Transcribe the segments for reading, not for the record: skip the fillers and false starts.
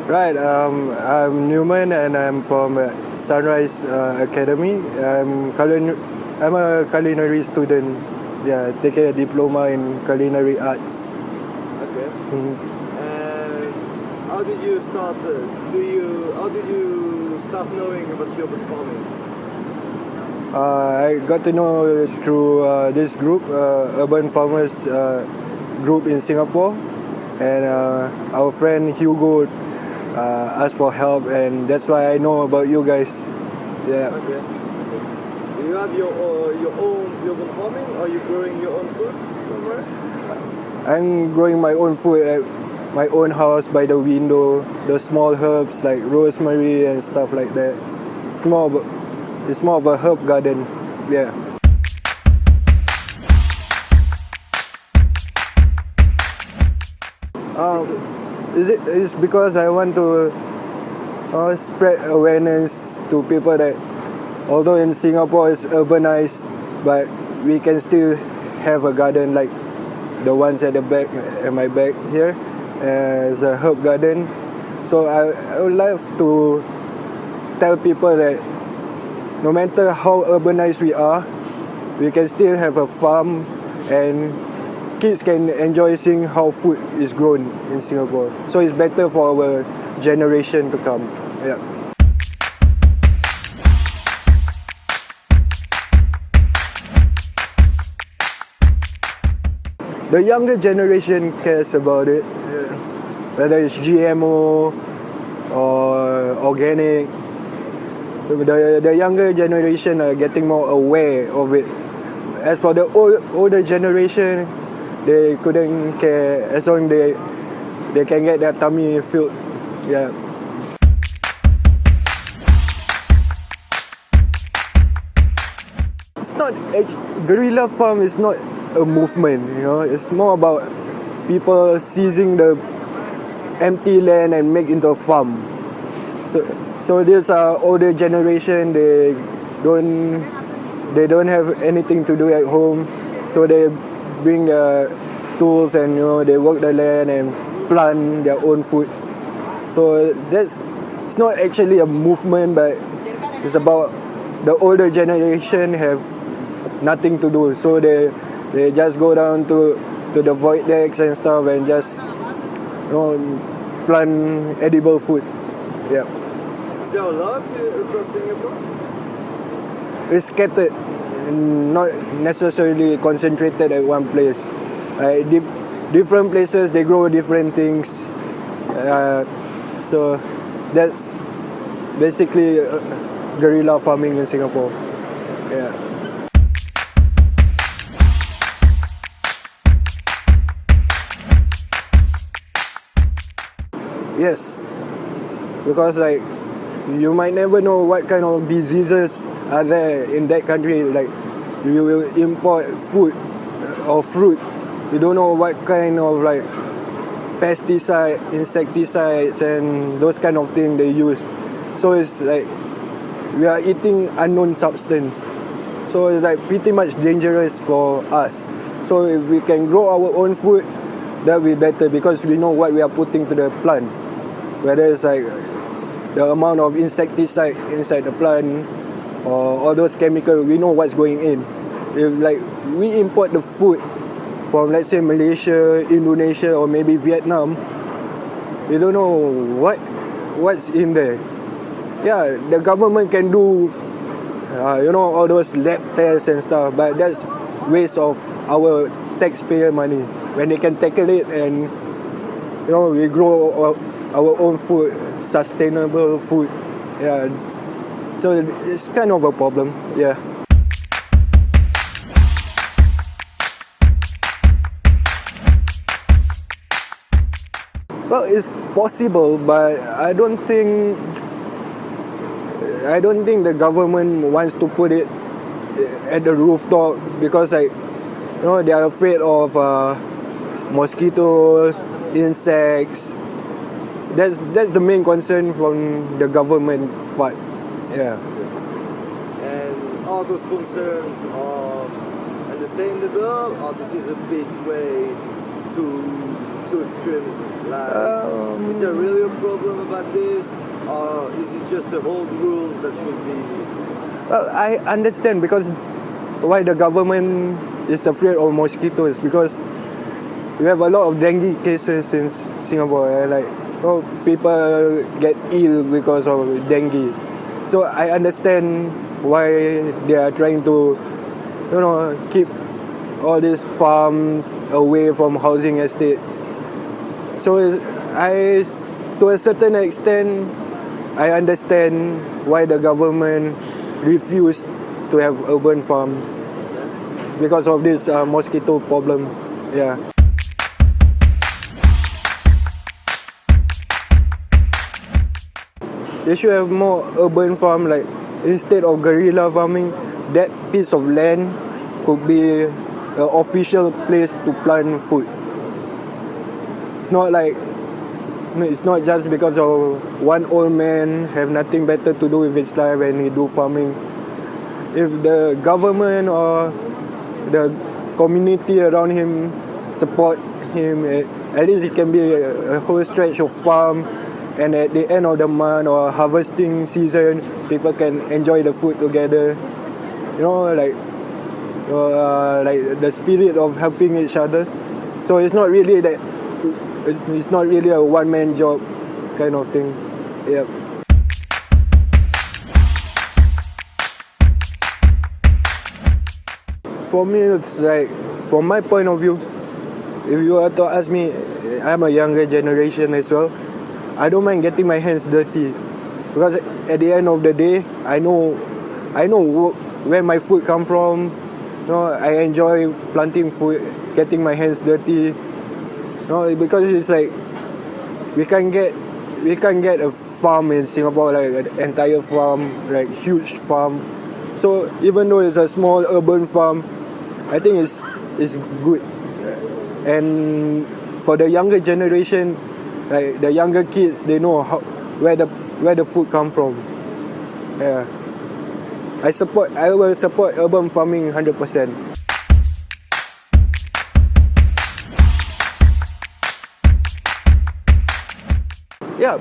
Right, I'm Newman and I'm from Sunrise Academy. I'm a culinary student, yeah, taking a diploma in culinary arts. Okay. Mhm. And how did you start? How did you start knowing about urban farming? I got to know through this group, Urban Farmers group in Singapore, and our friend Hugo asked for help, and that's why I know about you guys. Yeah. Okay. Do you have your own urban farming? Are you growing your own food somewhere? I'm growing my own food at my own house by the window, the small herbs like rosemary and stuff like that. It's more of a herb garden, yeah. It's because I want to spread awareness to people that although in Singapore it's urbanized, but we can still have a garden like the ones at my back here, as a herb garden. So I would love to tell people that no matter how urbanized we are, we can still have a farm and kids can enjoy seeing how food is grown in Singapore. So it's better for our generation to come. Yeah. The younger generation cares about it, whether it's GMO or organic. The younger generation are getting more aware of it. As for the older generation, they couldn't care as long as they can get their tummy filled. Yeah. It's not guerrilla farm is not a movement, you know. It's more about people seizing the empty land and make into a farm. So this older generation, they don't have anything to do at home, so they bring their tools and they work the land and plant their own food. So it's not actually a movement, but it's about the older generation have nothing to do, so they just go down to the void decks and stuff and just plant edible food. Yeah. Is there a lot across Singapore? It's scattered, not necessarily concentrated at one place. Different places they grow different things. So that's basically guerrilla farming in Singapore. Yeah. Yes, because you might never know what kind of diseases are there in that country. Like you will import food or fruit, you don't know what kind of pesticide, insecticides and those kind of things they use. So it's like we are eating unknown substance. So it's pretty much dangerous for us. So if we can grow our own food, that will be better because we know what we are putting to the plant. Whether it's the amount of insecticide inside the plant or all those chemicals, we know what's going in. If we import the food from, let's say, Malaysia, Indonesia or maybe Vietnam, we don't know what's in there. Yeah, the government can do all those lab tests and stuff, but that's waste of our taxpayer money when they can tackle it and we grow our own food, sustainable food. Yeah, so it's kind of a problem. Yeah. Well, it's possible, but I don't think the government wants to put it at the rooftop because they are afraid of mosquitoes, insects. That's the main concern from the government part. Yeah. And all those concerns are understandable, or this is a bit way to to extremism? Like, is there really a problem about this, or is it just the old rules that should be? Well, I understand because why the government is afraid of mosquitoes, because we have a lot of dengue cases in Singapore. Like, people get ill because of dengue. So I understand why they are trying to, keep all these farms away from housing estates. So to a certain extent, I understand why the government refused to have urban farms because of this mosquito problem. Yeah. They should have more urban farm, like instead of guerrilla farming, that piece of land could be an official place to plant food. It's not just because of one old man have nothing better to do with his life and he do farming. If the government or the community around him support him, at least it can be a whole stretch of farm, and at the end of the month or harvesting season, people can enjoy the food together. Like the spirit of helping each other. So it's not really a one-man job kind of thing. Yeah. For me, it's like, from my point of view, if you were to ask me, I'm a younger generation as well. I don't mind getting my hands dirty, because at the end of the day, I know where my food come from. I enjoy planting food, getting my hands dirty. Because it's like we can't get a farm in Singapore, like an entire farm, like huge farm. So even though it's a small urban farm, I think it's good. And for the younger generation, like the younger kids, they know where the food come from. Yeah. I will support urban farming 100%. Yeah,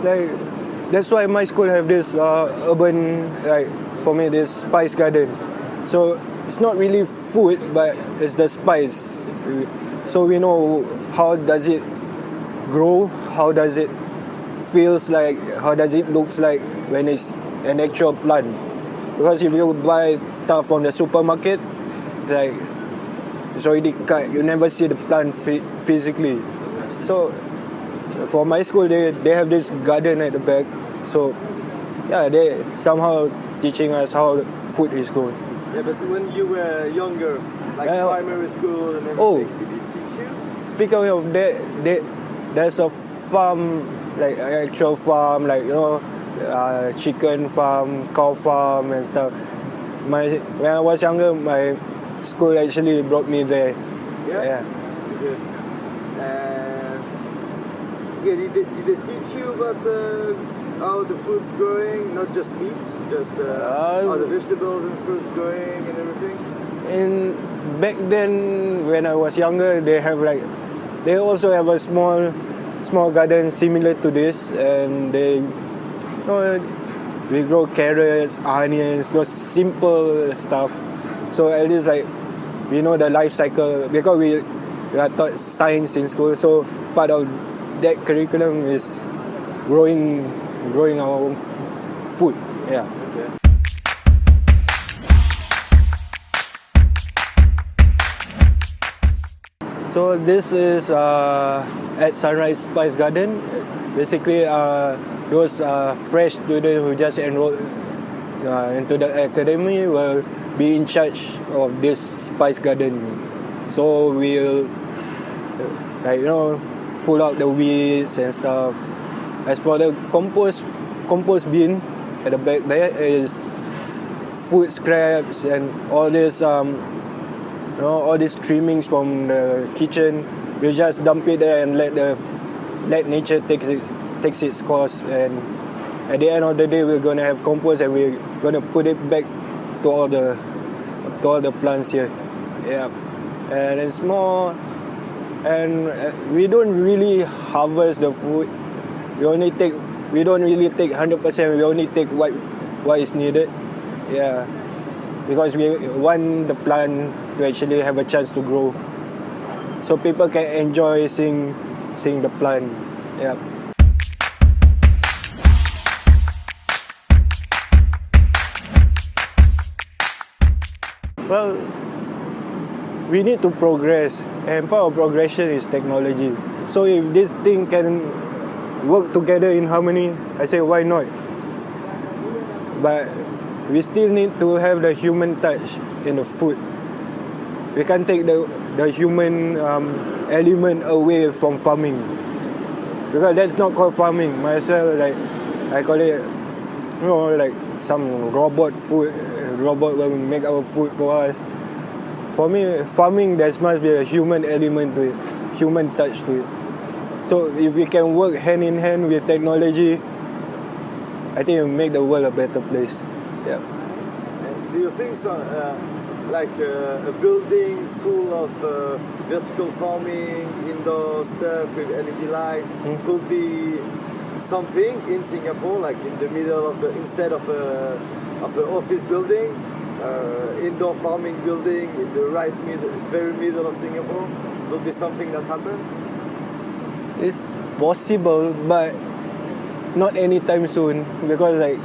like that's why my school have this urban, like for me, this spice garden. So it's not really food, but it's the spice. So we know how does it grow, how does it feels like, how does it looks like when it's an actual plant. Because if you buy stuff from the supermarket, it's already cut. You never see the plant physically. So for my school, they have this garden at the back. So yeah, they somehow teaching us how food is grown. Yeah, but when you were younger, like primary school and everything, did it teach you? Speaking of that, there's a farm, like an actual farm, like chicken farm, cow farm and stuff. When I was younger, my school actually brought me there. Yeah. Good. Did they teach you about how the food's growing, not just meat, just how the vegetables and fruits growing and everything? Back then, when I was younger, they also have a small garden similar to this, and we grow carrots, onions, those simple stuff. So at least we know the life cycle, because we are taught science in school. So part of that curriculum is growing our own food. Yeah. Okay. So this is at Sunrise Spice Garden. Basically, those fresh students who just enrolled into the academy will be in charge of this spice garden. So we'll pull out the weeds and stuff. As for the compost bin at the back, there is food scraps and all this all these trimmings from the kitchen. We just dump it there and let nature takes its course. And at the end of the day, we're gonna have compost, and we're gonna put it back to all the plants here. Yeah, and it's more and we don't really harvest the food. We don't really take 100%. We only take what is needed. Yeah, because we want the plant to actually have a chance to grow, so people can enjoy seeing the plant. Yeah. Well, we need to progress, and part of progression is technology. So if this thing can work together in harmony, I say why not? But we still need to have the human touch in the food. We can't take the human element away from farming, because that's not called farming. Myself, like, I call it, like some robot food. Robot will make our food for us. For me, farming, there must be a human element to it, human touch to it. So if we can work hand in hand with technology, I think it will make the world a better place. Yeah. And do you think so? Like a building full of vertical farming, indoor stuff with LED lights could be something in Singapore, like in the middle of instead of an office building, indoor farming building in the very middle of Singapore. Would be something that happened. It's possible, but not anytime soon, because like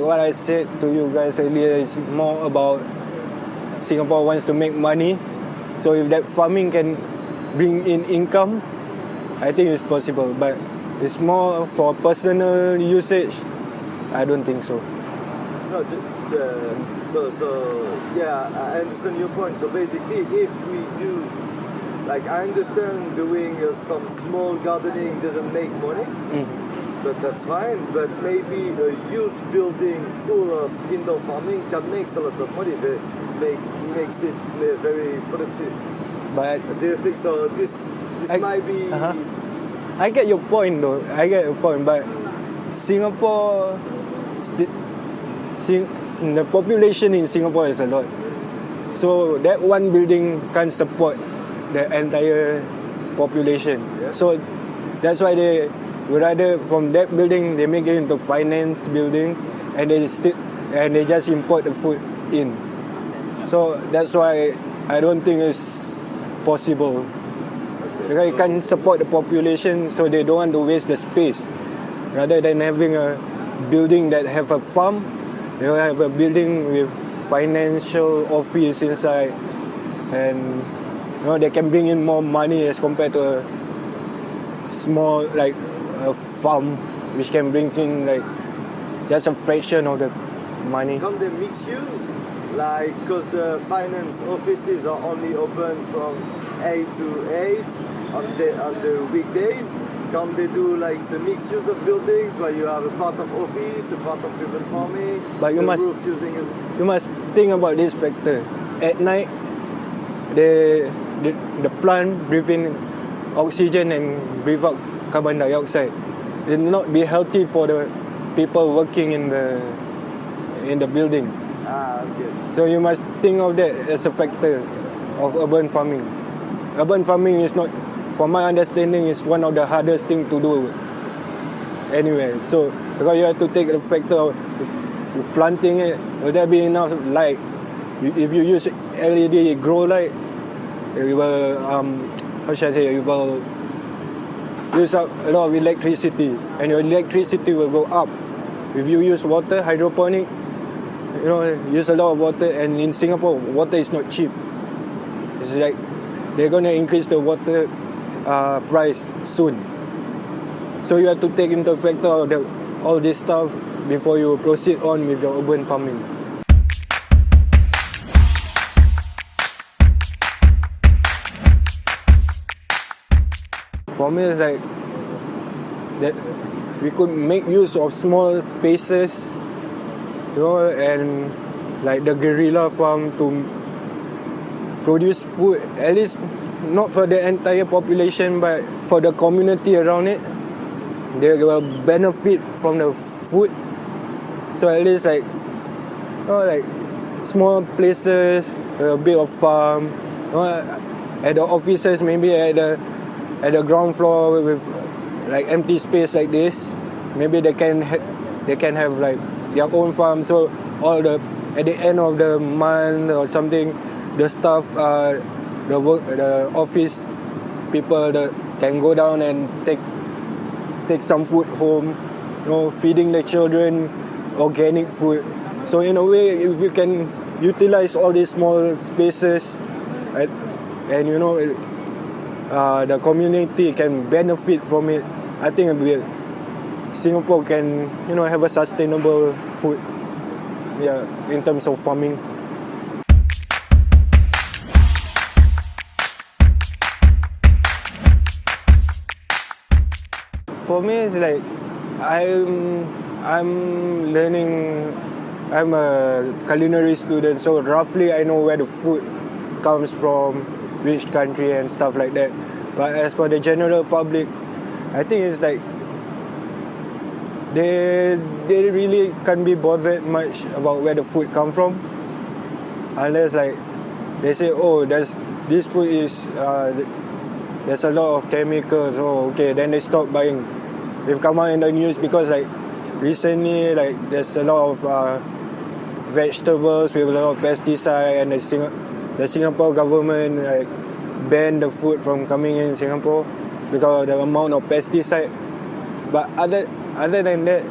what I said to you guys earlier, is more about Singapore wants to make money. So if that farming can bring in income, I think it's possible. But it's more for personal usage, I don't think so. No, yeah, I understand your point. So basically, if we do, like, I understand doing some small gardening doesn't make money, but that's fine. But maybe a huge building full of indoor farming can make a lot of money. Makes it very productive. But do you think so? This might be. I get your point, though. But Singapore, the population in Singapore is a lot. So that one building can't support the entire population. Yeah. So that's why they would rather from that building they make it into finance building, and they just import the food in. So that's why I don't think it's possible. Because it can't support the population, so they don't want to waste the space. Rather than having a building that have a farm, they will have a building with financial office inside, and they can bring in more money as compared to a small, like, a farm which can bring in like just a fraction of the money. Can they mix use? Like, because the finance offices are only open from 8 to 8 on the weekdays. Can they do like some mixed use of buildings where you have a part of office, a part of urban farming, but you must think about this factor. At night, the plant breathe in oxygen and breathe out carbon dioxide. It will not be healthy for the people working in the building. Okay. So you must think of that as a factor of urban farming. Urban farming is not, from my understanding, is one of the hardest thing to do anyway. So because you have to take the factor of planting it, will there be enough light? If you use LED grow light, you will you will use up a lot of electricity, and your electricity will go up. If you use water, hydroponic, use a lot of water, and in Singapore, water is not cheap. It's like they're going to increase the water price soon. So you have to take into factor all this stuff before you proceed on with your urban farming. For me, it's like that we could make use of small spaces, and like the guerrilla farm to produce food, at least not for the entire population, but for the community around it. They will benefit from the food. So at least like small places, a bit of farm. at the offices, maybe at the ground floor with like empty space like this, maybe they can have like their own farm. So at the end of the month or something, the staff, the office people that can go down and take some food home, feeding the children organic food. So in a way, if we can utilize all these small spaces, right, and the community can benefit from it, I think Singapore can have a sustainable food, in terms of farming. For me, it's like I'm learning. I'm a culinary student, so roughly I know where the food comes from, which country and stuff like that. But as for the general public, I think it's like they really can't be bothered much about where the food come from, unless like they say, oh, this food is there's a lot of chemicals. Oh, okay, then they stop buying. They've come out in the news because like recently, like there's a lot of vegetables with a lot of pesticide, and the Singapore government like banned the food from coming in Singapore because of the amount of pesticide. But other than that,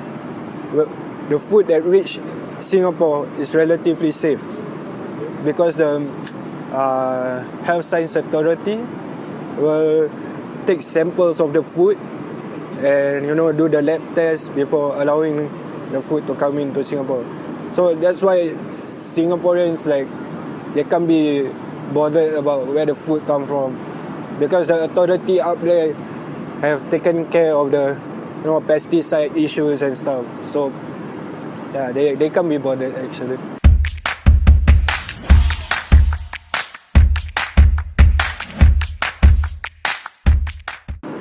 the food that reach Singapore is relatively safe because the Health Science Authority will take samples of the food and do the lab test before allowing the food to come into Singapore. So that's why Singaporeans, like, they can't be bothered about where the food come from, because the authority up there have taken care of the pesticide issues and stuff. So yeah, they can't be bothered actually.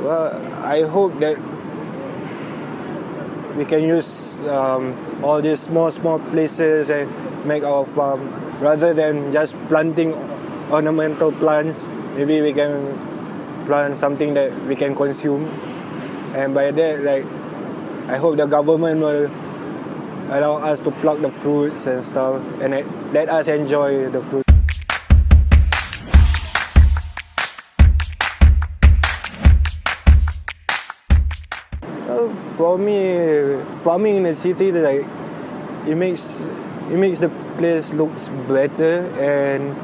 Well, I hope that we can use all these small places and make our farm, rather than just planting ornamental plants. Maybe we can plant something that we can consume, and by that, like, I hope the government will allow us to pluck the fruits and stuff, and let us enjoy the fruit. For me, farming in the city, like, it makes the place looks better, and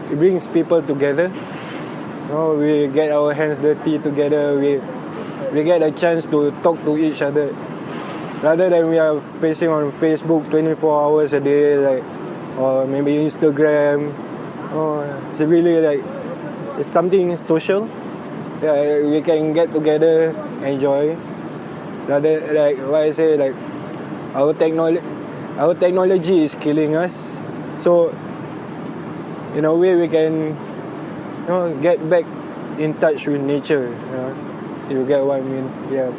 it brings people together. We get our hands dirty together. We get a chance to talk to each other, rather than we are facing on Facebook 24 hours a day, like, or maybe Instagram. It's really like it's something social. Yeah, we can get together, enjoy. Rather, like what I say, like our technology is killing us. So in a way, we can get back in touch with nature. You get what I mean? Yeah.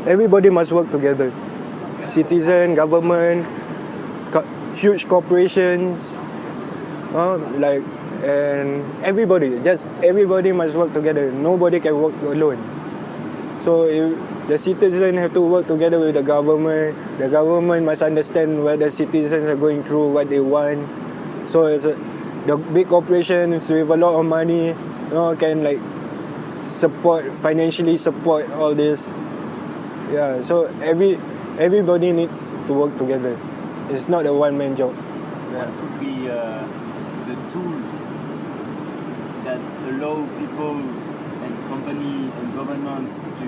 Everybody must work together. Citizen, government, huge corporations, and everybody must work together. Nobody can work alone. So if the citizens have to work together with the government must understand what the citizens are going through, what they want. So the big corporations with a lot of money, can like financially support all this. Yeah, so everybody needs to work together. It's not a one-man job. What could be the tool that allow people and company and governments to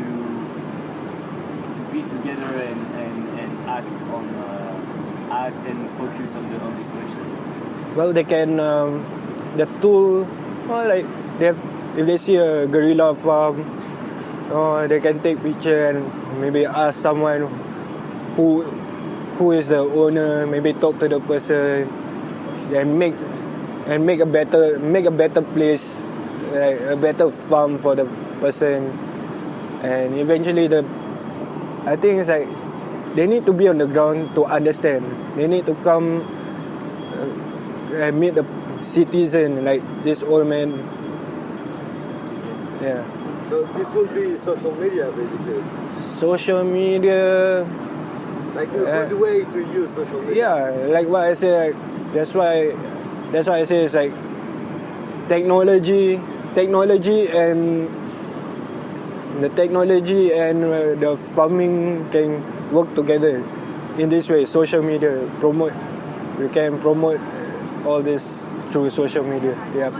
be together and act and focus on this question? Well, they can the tool, like if they see a gorilla farm, they can take picture and maybe ask someone who is the owner, maybe talk to the person, and make a better place, like a better farm for the person. And eventually I think it's like they need to be on the ground to understand. They need to come and meet the citizen, like this old man. Yeah. So this will be social media basically. Social media. Like a good way to use social media. Yeah, like what I say, like, that's why I say it's like technology and the farming can work together in this way. Social media you can promote all this through social media. Yeah.